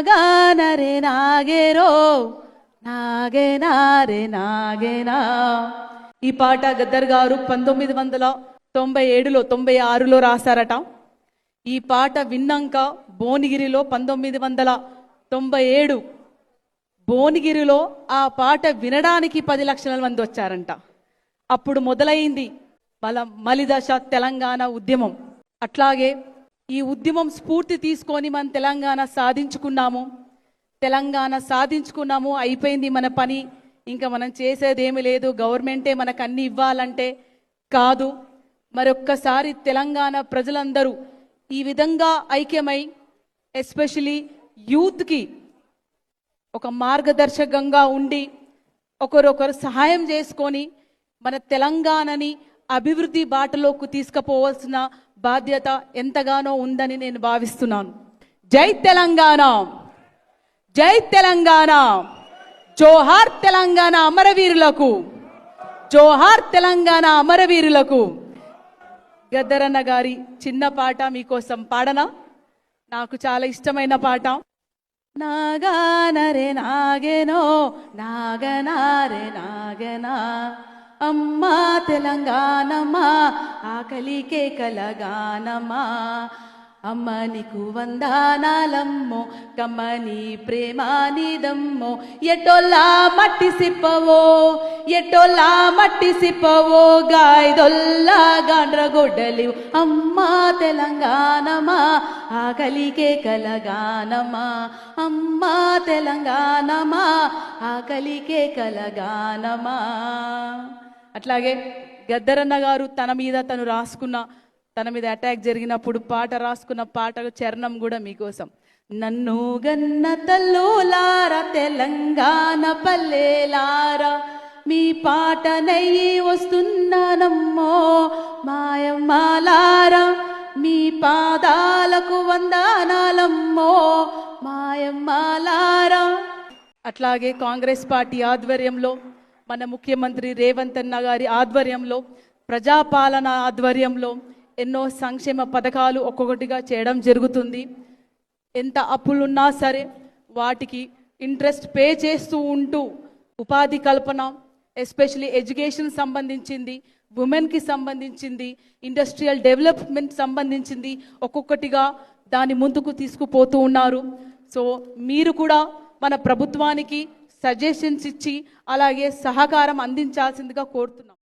నాగానరే నాగేరో నాగేనారే నాగేనా. ఈ పాట గద్దర్ గారు 1997లో 96లో రాశారట. ఈ పాట విన్నాక భువనగిరిలో 1997 భువనగిరిలో ఆ పాట వినడానికి 10 లక్షల మంది వచ్చారంట. అప్పుడు మొదలైంది మలిదశ తెలంగాణ ఉద్యమం. అట్లాగే ఈ ఉద్యమం స్ఫూర్తి తీసుకొని మనం తెలంగాణ సాధించుకున్నాము. అయిపోయింది మన పని, ఇంకా మనం చేసేదేమీ లేదు, గవర్నమెంటే మనకు అన్ని ఇవ్వాలంటే కాదు. మరొక్కసారి తెలంగాణ ప్రజలందరూ ఈ విధంగా ఐక్యమై ఎస్పెషలీ యూత్కి ఒక మార్గదర్శకంగా ఉండి ఒకరొకరు సహాయం చేసుకొని మన తెలంగాణని అభివృద్ధి బాటలోకి తీసుకుపోవాల్సిన బాధ్యత ఎంతగానో ఉందని నేను భావిస్తున్నాను. జై తెలంగాణ, జై తెలంగాణ, జోహార్ తెలంగాణ అమరవీరులకు, జోహార్ తెలంగాణ అమరవీరులకు. గద్దరన్న గారి చిన్న పాట మీకోసం పాడనా? నాకు చాలా ఇష్టమైన పాట. నాగానరే నాగేనో నాగనారే నాగనా, అమ్మా తెలంగాణమా ఆకలికే కలగానమా. అమ్మ నీకు వందనాలమ్మో, కమ్మని ప్రేమానిదమ్మో. ఎటోలా మట్టి సిప్పవో గాయదొల్లా గాండ్రగొడ్డలివు. అమ్మా తెలంగాణమా ఆకలికే కలగానమా, అమ్మా తెలంగాణమా ఆకలికే కలగానమా. అట్లాగే గద్దరన్న గారు తన మీద అటాక్ జరిగినప్పుడు పాట రాసుకున్న పాట చరణం కూడా మీకోసం. నన్ను గన్న తల్లులార తెలంగాణ పల్లెలారా, మీ పాట నయ్యి వస్తున్నానమ్మో మాయమ్మాలారా. మీ పాదాలకు వందనాలమ్మో మాయమ్మాలారా. అట్లాగే కాంగ్రెస్ పార్టీ ఆధ్వర్యంలో మన ముఖ్యమంత్రి రేవంత్ అన్న గారి ఆధ్వర్యంలో, ప్రజాపాలన ఆధ్వర్యంలో ఎన్నో సంక్షేమ పథకాలు ఒక్కొక్కటిగా చేయడం జరుగుతుంది. ఎంత అప్పులున్నా సరే వాటికి ఇంట్రెస్ట్ పే చేస్తూ ఉంటూ ఉపాధి కల్పన, ఎస్పెషలీ ఎడ్యుకేషన్ సంబంధించింది, ఉమెన్కి సంబంధించింది, ఇండస్ట్రియల్ డెవలప్మెంట్ సంబంధించింది ఒక్కొక్కటిగా దాని ముందుకు తీసుకుపోతూ ఉన్నారు. సో మీరు కూడా మన ప్రభుత్వానికి సజెషన్స్ ఇచ్చి అలాగే సహకారం అందించాల్సిందిగా కోరుతున్నాం.